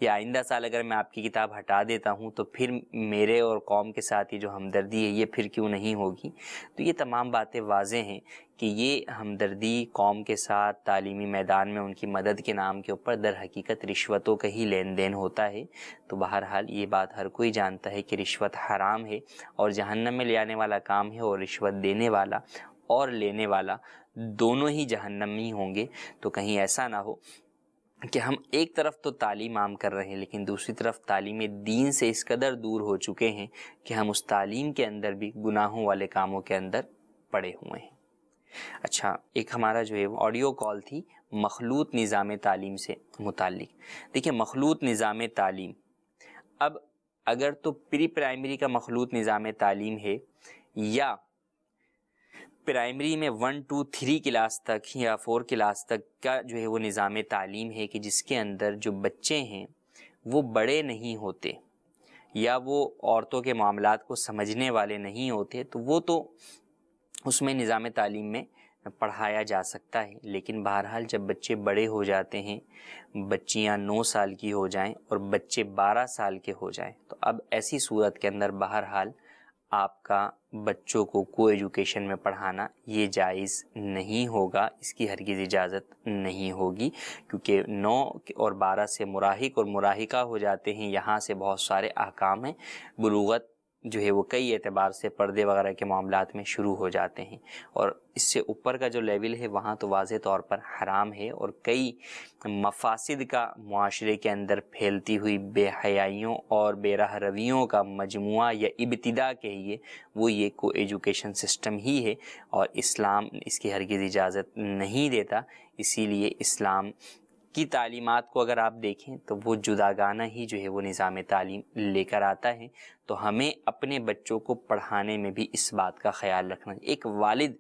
یا آئندہ سال اگر میں آپ کی کتاب ہٹا دیتا ہوں تو پھر میرے اور قوم کے ساتھ یہ جو ہمدردی ہے یہ پھر کیوں نہیں ہوگی؟ تو یہ تمام باتیں واضح ہیں کہ یہ ہمدردی قوم کے ساتھ تعلیمی میدان میں ان کی مدد کے نام کے اوپر در حقیقت رشوتوں کا ہی لین دین ہوتا ہے۔ تو بہرحال یہ بات ہر کوئی جانتا ہے کہ رشوت حرام ہے اور جہنم میں لے آنے والا کام ہے، اور رشوت دینے والا اور لینے والا دونوں ہی جہنمی ہوں گے۔ تو کہیں ایسا نہ ہو کہ ہم ایک طرف تو تعلیم عام کر رہے ہیں لیکن دوسری طرف تعلیم دین سے اس قدر دور ہو چکے ہیں کہ ہم اس تعلیم کے اندر بھی گناہوں والے کاموں کے اندر پڑے ہوئے ہیں۔ اچھا، ایک ہمارا جو ہے آڈیو کال تھی مخلوط نظام تعلیم سے متعلق۔ دیکھیں، مخلوط نظام تعلیم، اب اگر تو پری پرائمری کا مخلوط نظام تعلیم ہے یا پرائمری میں 1 2 3 کلاس تک یا 4 کلاس تک کا جو ہے وہ نظام تعلیم ہے کہ جس کے اندر جو بچے ہیں وہ بڑے نہیں ہوتے یا وہ عورتوں کے معاملات کو سمجھنے والے نہیں ہوتے، تو وہ تو اس میں نظام تعلیم میں پڑھایا جا سکتا ہے۔ لیکن بہرحال جب بچے بڑے ہو جاتے ہیں، بچیاں 9 سال کی ہو جائیں اور بچے 12 سال کے ہو جائیں، تو اب ایسی صورت کے اندر بہرحال آپ کا بچوں کو کو ایجوکیشن میں پڑھانا یہ جائز نہیں ہوگا، اس کی ہرگز اجازت نہیں ہوگی، کیونکہ 9 اور 12 سے مراہق اور مراہقہ ہو جاتے ہیں، یہاں سے بہت سارے احکام ہیں، بلوغت جو ہے وہ کئی اعتبار سے پردے وغیرہ کے معاملات میں شروع ہو جاتے ہیں، اور اس سے اوپر کا جو لیول ہے وہاں تو واضح طور پر حرام ہے، اور کئی مفاسد کا معاشرے کے اندر پھیلتی ہوئی بے حیائیوں اور بے راہ رویوں کا مجموعہ یا ابتدا کہیے، وہ یہ کو ایجوکیشن سسٹم ہی ہے، اور اسلام اس کی ہرگز اجازت نہیں دیتا۔ اسی لیے اسلام کی تعلیمات کو اگر آپ دیکھیں تو وہ جداگانہ ہی جو ہے وہ نظام تعلیم لے کر آتا ہے۔ تو ہمیں اپنے بچوں کو پڑھانے میں بھی اس بات کا خیال رکھنا ہے۔ ایک والد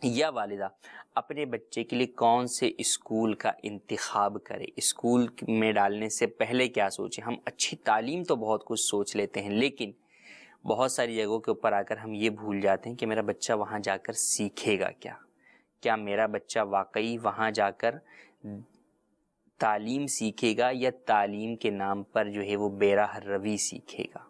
یا والدہ اپنے بچے کے لیے کون سے اسکول کا انتخاب کرے، اسکول میں ڈالنے سے پہلے کیا سوچیں؟ ہم اچھی تعلیم تو بہت کچھ سوچ لیتے ہیں، لیکن بہت ساری جگہوں کے اوپر آ کر ہم یہ بھول جاتے ہیں کہ میرا بچہ وہاں جا کر سیکھے گا کیا میرا بچہ واقعی وہاں جا کر تعلیم سیکھے گا یا تعلیم کے نام پر جو ہے وہ بے راہ روی سیکھے گا؟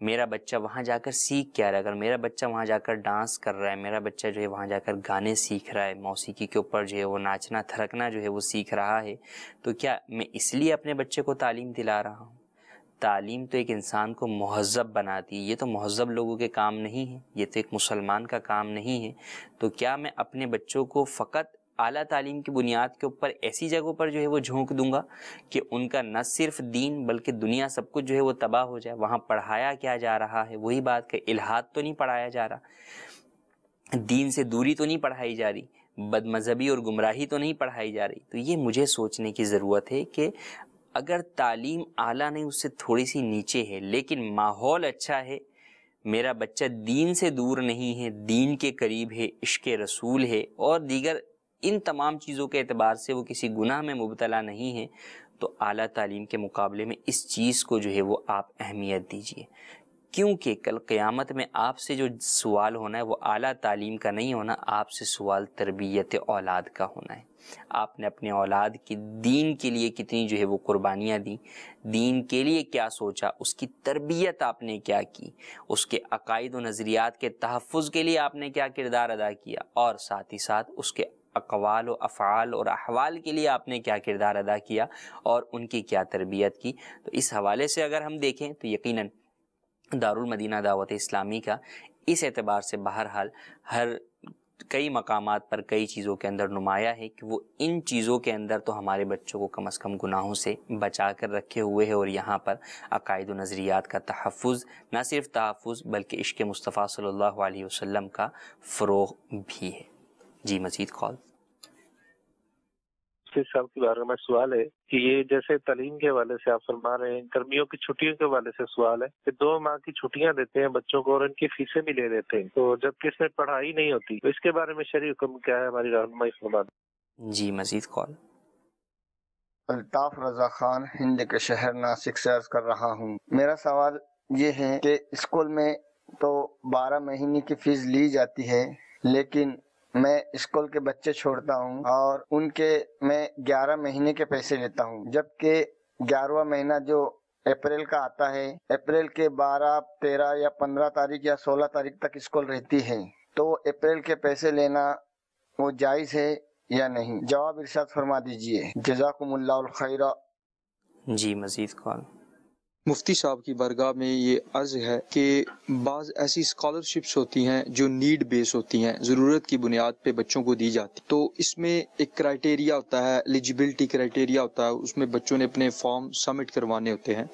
میرا بچہ وہاں جا کر سیکھ کیا رہا ہے. اگر میرا بچہ وہاں جا کر ڈانس کر رہا ہے, میرا بچہ جو ہے وہاں جا کر گانے سیکھ رہا ہے, موسیقی کے اوپر جو ہے وہ ناچنا تھرکنا جو ہے وہ سیکھ رہا ہے, تو کیا میں اس لیے اپنے بچے کو تعلیم دلا رہا ہوں؟ تعلیم تو ایک انسان کو مہذب بناتی ہے. یہ تو مہذب لوگوں کے کام نہیں ہے, یہ تو ایک مسلمان کا کام نہیں ہے. تو کیا میں اپنے بچوں کو فقط اعلیٰ تعلیم کی بنیاد کے اوپر ایسی جگہوں پر جو ہے وہ جھونک دوں گا کہ ان کا نہ صرف دین بلکہ دنیا سب کچھ جو ہے وہ تباہ ہو جائے؟ وہاں پڑھایا کیا جا رہا ہے؟ وہی بات کہ الحاد تو نہیں پڑھایا جا رہا, دین سے دوری تو نہیں پڑھائی جا رہی, بد مذہبی اور گمراہی تو نہیں پڑھائی جا رہی. تو یہ مجھے سوچنے کی ضرورت ہے کہ اگر تعلیم اعلیٰ نہیں, اس سے تھوڑی سی نیچے ہے, لیکن ماحول اچھا ہے, میرا بچہ دین سے دور نہیں ہے, دین کے قریب ہے, عشق رسول ہے اور دیگر ان تمام چیزوں کے اعتبار سے وہ کسی گناہ میں مبتلا نہیں ہے, تو اعلیٰ تعلیم کے مقابلے میں اس چیز کو جو ہے وہ آپ اہمیت دیجیے. کیونکہ کل قیامت میں آپ سے جو سوال ہونا ہے وہ اعلیٰ تعلیم کا نہیں ہونا, آپ سے سوال تربیت اولاد کا ہونا ہے. آپ نے اپنے اولاد کی دین کے لیے کتنی جو ہے وہ قربانیاں دیں, دین کے لیے کیا سوچا, اس کی تربیت آپ نے کیا کی, اس کے عقائد و نظریات کے تحفظ کے لیے آپ نے کیا کردار ادا کیا, اور ساتھ ہی ساتھ اس کے اقوال و افعال اور احوال کے لیے آپ نے کیا کردار ادا کیا اور ان کی کیا تربیت کی. تو اس حوالے سے اگر ہم دیکھیں تو یقیناً دارالمدینہ دعوت اسلامی کا اس اعتبار سے بہرحال ہر کئی مقامات پر کئی چیزوں کے اندر نمایاں ہے کہ وہ ان چیزوں کے اندر تو ہمارے بچوں کو کم از کم گناہوں سے بچا کر رکھے ہوئے ہے, اور یہاں پر عقائد و نظریات کا تحفظ, نہ صرف تحفظ بلکہ عشق مصطفیٰ صلی اللہ علیہ وسلم کا فروغ بھی ہے. جی مزید کال. صاحب کے بارے میں سوال ہے کہ یہ جیسے تعلیم کے حوالے سے آپ فرما رہے ہیں, گرمیوں کی چھٹیوں کے حوالے سے سوال ہے کہ 2 ماہ کی چھٹیاں دیتے ہیں بچوں کو اور ان کی فیسیں بھی لے لیتے ہیں, تو جبکہ اس میں پڑھائی نہیں ہوتی, تو اس کے بارے میں شرعی حکم کیا ہے؟ ہماری رہنمائی فرما دیں. جی مزید کال. الطاف رضا خان ہند کے شہر ناسک سے عرض کر رہا ہوں. میرا سوال یہ ہے کہ اسکول میں تو 12 مہینے کی فیس لی جاتی ہے, لیکن میں اسکول کے بچے چھوڑتا ہوں اور ان کے میں 11 مہینے کے پیسے لیتا ہوں, جبکہ 11واں مہینہ جو اپریل کا آتا ہے, اپریل کے 12, 13 یا 15 تاریخ یا 16 تاریخ تک اسکول رہتی ہے, تو اپریل کے پیسے لینا وہ جائز ہے یا نہیں؟ جواب ارشاد فرما دیجئے. جزاکم اللہ الخیر. جی مزید کال. مفتی صاحب کی بارگاہ میں یہ عرض ہے کہ بعض ایسی اسکالرشپس ہوتی ہیں جو نیڈ بیس ہوتی ہیں, ضرورت کی بنیاد پہ بچوں کو دی جاتی, تو اس میں ایک کرائٹیریا ہوتا ہے, ایلیجیبلٹی کرائٹیریا ہوتا ہے, اس میں بچوں نے اپنے فارم سبمٹ کروانے ہوتے ہیں.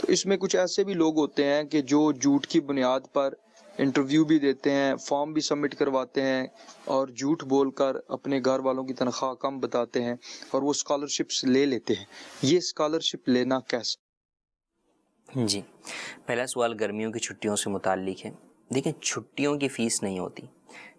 تو اس میں کچھ ایسے بھی لوگ ہوتے ہیں کہ جو جھوٹ کی بنیاد پر انٹرویو بھی دیتے ہیں, فارم بھی سبمٹ کرواتے ہیں اور جھوٹ بول کر اپنے گھر والوں کی تنخواہ کم بتاتے ہیں اور وہ اسکالرشپس لے لیتے ہیں. یہ اسکالرشپ لینا کیسا؟ جی, پہلا سوال گرمیوں کی چھٹیوں سے متعلق ہے. دیکھیں, چھٹیوں کی فیس نہیں ہوتی,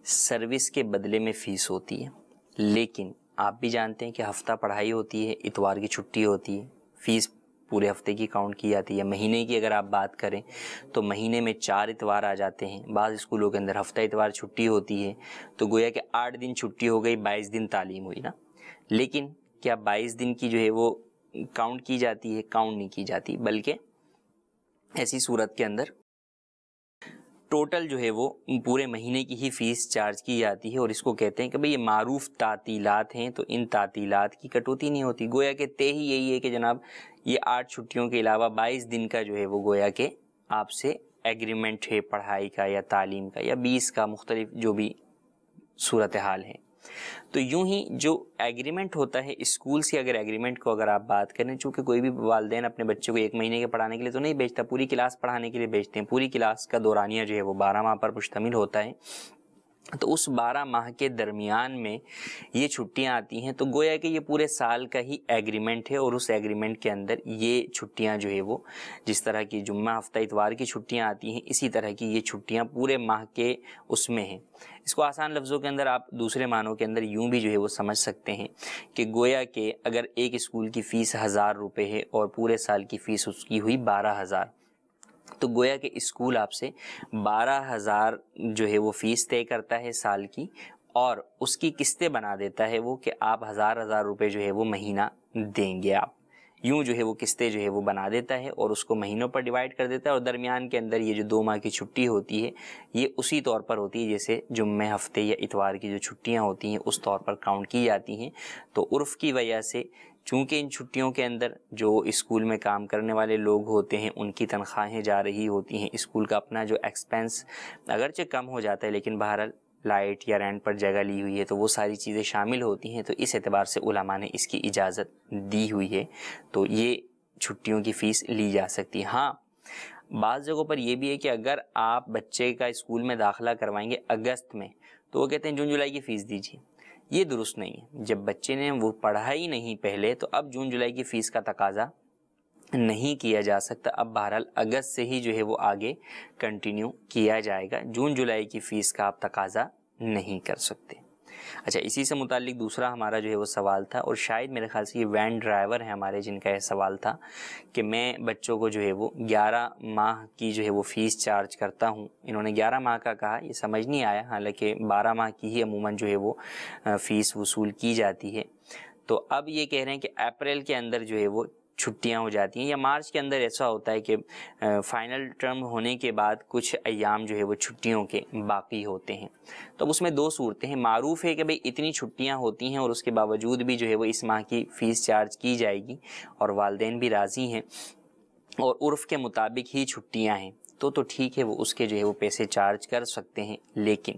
سروس کے بدلے میں فیس ہوتی ہے. لیکن آپ بھی جانتے ہیں کہ ہفتہ پڑھائی ہوتی ہے, اتوار کی چھٹی ہوتی ہے, فیس پورے ہفتے کی کاؤنٹ کی جاتی ہے. مہینے کی اگر آپ بات کریں تو مہینے میں 4 اتوار آ جاتے ہیں. بعض اسکولوں کے اندر ہفتہ اتوار چھٹی ہوتی ہے, تو گویا کہ 8 دن چھٹی ہو گئی, 22 دن تعلیم ہوئی نا. لیکن کیا 22 دن کی جو ہے وہ کاؤنٹ کی جاتی ہے؟ کاؤنٹ نہیں کی جاتی, بلکہ ایسی صورت کے اندر ٹوٹل جو ہے وہ پورے مہینے کی ہی فیس چارج کی جاتی ہے. اور اس کو کہتے ہیں کہ بھئی یہ معروف تعطیلات ہیں, تو ان تعطیلات کی کٹوتی نہیں ہوتی. گویا کہ طے ہی یہی ہے کہ جناب یہ 8 چھٹیوں کے علاوہ 22 دن کا جو ہے وہ گویا کہ آپ سے ایگریمنٹ ہے پڑھائی کا یا تعلیم کا, یا 20 کا, مختلف جو بھی صورتحال ہے. تو یوں ہی جو ایگریمنٹ ہوتا ہے اسکول سے, اگر ایگریمنٹ کو اگر آپ بات کریں, چونکہ کوئی بھی والدین اپنے بچے کو 1 مہینے کے پڑھانے کے لیے تو نہیں بھیجتا, پوری کلاس پڑھانے کے لیے بھیجتے ہیں. پوری کلاس کا دورانیہ جو ہے وہ 12 ماہ پر مشتمل ہوتا ہے. تو اس 12 ماہ کے درمیان میں یہ چھٹیاں آتی ہیں, تو گویا کہ یہ پورے سال کا ہی ایگریمنٹ ہے. اور اس ایگریمنٹ کے اندر یہ چھٹیاں جو ہے وہ جس طرح کی جمعہ ہفتہ اتوار کی چھٹیاں آتی ہیں, اسی طرح کی یہ چھٹیاں پورے ماہ کے اس میں ہیں. اس کو آسان لفظوں کے اندر آپ دوسرے معنوں کے اندر یوں بھی جو ہے وہ سمجھ سکتے ہیں کہ گویا کہ اگر ایک اسکول کی فیس 1000 روپے ہے اور پورے سال کی فیس اس کی ہوئی 12000, تو گویا کہ اسکول آپ سے 12000 جو ہے وہ فیس طے کرتا ہے سال کی, اور اس کی قسطیں بنا دیتا ہے وہ کہ آپ 1000 روپے جو ہے وہ مہینہ دیں گے آپ. یوں جو ہے وہ قسطیں جو ہے وہ بنا دیتا ہے اور اس کو مہینوں پر ڈیوائڈ کر دیتا ہے، اور درمیان کے اندر یہ جو 2 ماہ کی چھٹی ہوتی ہے یہ اسی طور پر ہوتی ہے جیسے جمعے، ہفتے یا اتوار کی جو چھٹیاں ہوتی ہیں اس طور پر کاؤنٹ کی جاتی ہیں۔ تو عرف کی وجہ سے چونکہ ان چھٹیوں کے اندر جو اسکول میں کام کرنے والے لوگ ہوتے ہیں ان کی تنخواہیں جا رہی ہوتی ہیں، اسکول کا اپنا جو ایکسپینس اگرچہ کم ہو جاتا ہے لیکن بہرحال لائٹ یا رینٹ پر جگہ لی ہوئی ہے تو وہ ساری چیزیں شامل ہوتی ہیں، تو اس اعتبار سے علماء نے اس کی اجازت دی ہوئی ہے، تو یہ چھٹیوں کی فیس لی جا سکتی ہے۔ ہاں بعض جگہوں پر یہ بھی ہے کہ اگر آپ بچے کا اسکول میں داخلہ کروائیں گے اگست میں تو وہ کہتے ہیں جون جولائی کی فیس دیجیے، یہ درست نہیں ہے۔ جب بچے نے وہ پڑھا ہی نہیں پہلے تو اب جون جولائی کی فیس کا تقاضا نہیں کیا جا سکتا، اب بہرحال اگست سے ہی جو ہے وہ آگے کنٹینیو کیا جائے گا، جون جولائی کی فیس کا آپ تقاضا نہیں کر سکتے۔ اچھا، اسی سے متعلق دوسرا ہمارا جو ہے وہ سوال تھا، اور شاید میرے خیال سے یہ وین ڈرائیور ہیں ہمارے جن کا یہ سوال تھا کہ میں بچوں کو جو ہے وہ 11 ماہ کی جو ہے وہ فیس چارج کرتا ہوں۔ انہوں نے 11 ماہ کا کہا، یہ سمجھ نہیں آیا، حالانکہ 12 ماہ کی ہی عموماً جو ہے وہ فیس وصول کی جاتی ہے۔ تو اب یہ کہہ رہے ہیں کہ اپریل کے اندر جو ہے وہ چھٹیاں ہو جاتی ہیں، یا مارچ کے اندر ایسا ہوتا ہے کہ فائنل ٹرم ہونے کے بعد کچھ ایام جو ہے وہ چھٹیوں کے باقی ہوتے ہیں۔ تو اب اس میں 2 صورتیں ہیں، معروف ہے کہ بھئی اتنی چھٹیاں ہوتی ہیں اور اس کے باوجود بھی جو ہے وہ اس ماہ کی فیس چارج کی جائے گی اور والدین بھی راضی ہیں اور عرف کے مطابق ہی چھٹیاں ہیں، تو ٹھیک ہے، وہ اس کے جو ہے وہ پیسے چارج کر سکتے ہیں۔ لیکن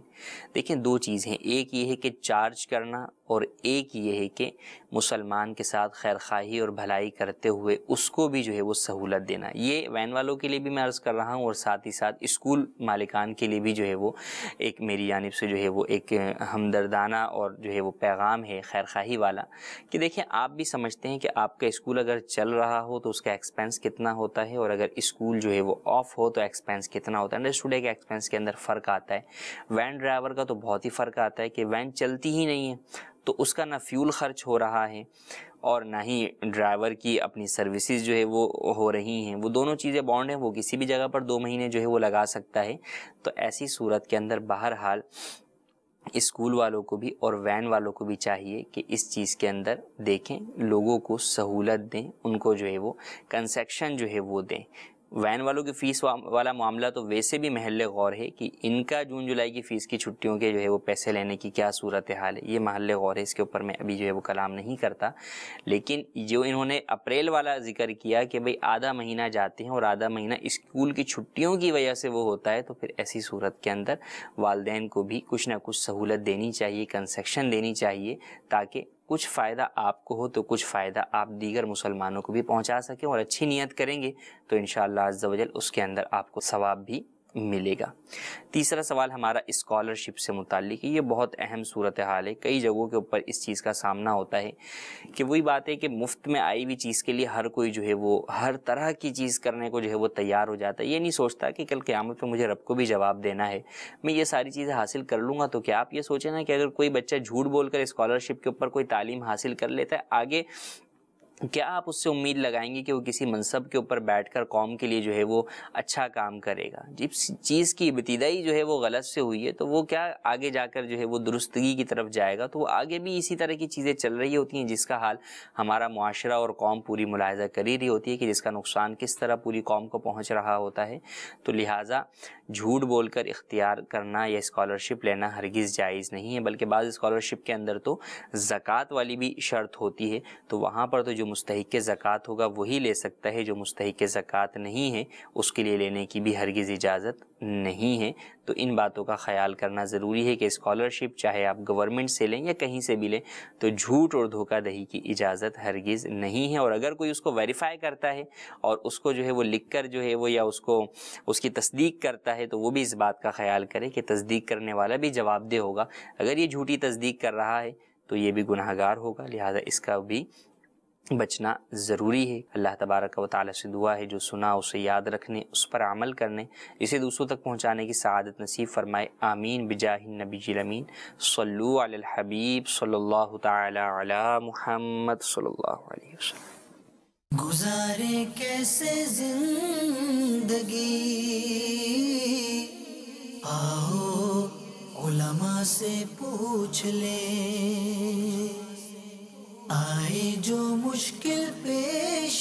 دیکھیں 2 چیزیں، ایک یہ ہے کہ چارج کرنا اور ایک یہ ہے کہ مسلمان کے ساتھ خیر خواہی اور بھلائی کرتے ہوئے اس کو بھی جو ہے وہ سہولت دینا۔ یہ وین والوں کے لیے بھی میں عرض کر رہا ہوں اور ساتھ ہی ساتھ اسکول مالکان کے لیے بھی جو ہے وہ ایک میری جانب سے جو ہے وہ ایک ہمدردانہ اور جو ہے وہ پیغام ہے خیر خواہی والا، کہ دیکھیں آپ بھی سمجھتے ہیں کہ آپ کا اسکول اگر چل رہا ہو تو اس کا ایکسپینس کتنا ہوتا ہے، اور اگر اسکول جو ہے وہ آف ہو تو ایکسپینس کتنا ہوتا ہے۔ انڈرسٹوڈ ہے کہ ایکسپینس کے اندر فرق آتا ہے، وین ڈرائیور کا تو بہت ہی فرق آتا ہے کہ وین چلتی ہی نہیں ہے تو اس کا نہ فیول خرچ ہو رہا ہے اور نہ ہی ڈرائیور کی اپنی سروسز جو ہے وہ ہو رہی ہیں، وہ دونوں چیزیں بانڈ ہیں، وہ کسی بھی جگہ پر 2 مہینے جو ہے وہ لگا سکتا ہے۔ تو ایسی صورت کے اندر بہرحال اسکول والوں کو بھی اور وین والوں کو بھی چاہیے کہ اس چیز کے اندر دیکھیں، لوگوں کو سہولت دیں، ان کو جو ہے وہ کنسیشن جو ہے وہ دیں۔ وین والوں کی فیس والا معاملہ تو ویسے بھی محل غور ہے کہ ان کا جون جولائی کی فیس کی چھٹیوں کے جو ہے وہ پیسے لینے کی کیا صورتحال ہے، یہ محل غور ہے، اس کے اوپر میں ابھی جو ہے وہ کلام نہیں کرتا۔ لیکن جو انہوں نے اپریل والا ذکر کیا کہ بھئی آدھا مہینہ جاتے ہیں اور آدھا مہینہ اسکول کی چھٹیوں کی وجہ سے وہ ہوتا ہے، تو پھر ایسی صورت کے اندر والدین کو بھی کچھ نہ کچھ سہولت دینی چاہیے، کنسیشن دینی چاہیے، تاکہ کچھ فائدہ آپ کو ہو تو کچھ فائدہ آپ دیگر مسلمانوں کو بھی پہنچا سکیں، اور اچھی نیت کریں گے تو انشاءاللہ عز و جل اس کے اندر آپ کو ثواب بھی ملے گا۔ تیسرا سوال ہمارا اسکالرشپ سے متعلق ہے، یہ بہت اہم صورتحال ہے، کئی جگہوں کے اوپر اس چیز کا سامنا ہوتا ہے کہ وہی بات ہے کہ مفت میں آئی ہوئی چیز کے لیے ہر کوئی جو ہے وہ ہر طرح کی چیز کرنے کو جو ہے وہ تیار ہو جاتا ہے، یہ نہیں سوچتا کہ کل قیامت پہ مجھے رب کو بھی جواب دینا ہے، میں یہ ساری چیزیں حاصل کر لوں گا تو کیا آپ یہ سوچیں نا کہ اگر کوئی بچہ جھوٹ بول کر اسکالرشپ کے اوپر کوئی تعلیم حاصل کر لیتا ہے، آگے کیا آپ اس سے امید لگائیں گے کہ وہ کسی منصب کے اوپر بیٹھ کر قوم کے لیے جو ہے وہ اچھا کام کرے گا؟ جس چیز کی ابتدائی جو ہے وہ غلط سے ہوئی ہے تو وہ کیا آگے جا کر جو ہے وہ درستگی کی طرف جائے گا؟ تو وہ آگے بھی اسی طرح کی چیزیں چل رہی ہوتی ہیں جس کا حال ہمارا معاشرہ اور قوم پوری ملاحظہ کر ہی رہی ہوتی ہے کہ جس کا نقصان کس طرح پوری قوم کو پہنچ رہا ہوتا ہے۔ تو لہٰذا جھوٹ بول کر اختیار کرنا یا اسکالرشپ لینا ہرگز جائز نہیں ہے، بلکہ بعض اسکالرشپ کے اندر تو زکوٰۃ والی بھی شرط ہوتی ہے، تو وہاں پر تو جو مستحق زکوٰۃ ہوگا وہی لے سکتا ہے، جو مستحق زکوٰۃ نہیں ہے اس کے لیے لینے کی بھی ہرگز اجازت نہیں ہے۔ تو ان باتوں کا خیال کرنا ضروری ہے کہ اسکالرشپ چاہے آپ گورنمنٹ سے لیں یا کہیں سے بھی لیں تو جھوٹ اور دھوکہ دہی کی اجازت ہرگز نہیں ہے، اور اگر کوئی اس کو ویریفائی کرتا ہے اور اس کو جو ہے وہ لکھ کر جو ہے وہ یا اس کی تصدیق کرتا ہے تو وہ بھی اس بات کا خیال کرے کہ تصدیق کرنے والا بھی جواب دہ ہوگا۔ اگر یہ جھوٹی تصدیق کر رہا ہے تو یہ بھی گناہ گار ہوگا، لہذا اس کا بھی بچنا ضروری ہے۔ اللہ تبارک و تعالی سے دعا ہے جو سنا اسے یاد رکھنے، اس پر عمل کرنے، اسے دوسروں تک پہنچانے کی سعادت نصیب فرمائے، آمین بجاہ النبی الامین۔ صلو علی الحبیب صلی اللہ تعالی علی محمد صلی اللہ علیہ وسلم۔ گزارے کیسے زندگی، آؤ علماء سے پوچھ لیں، آئے جو مشکل پیش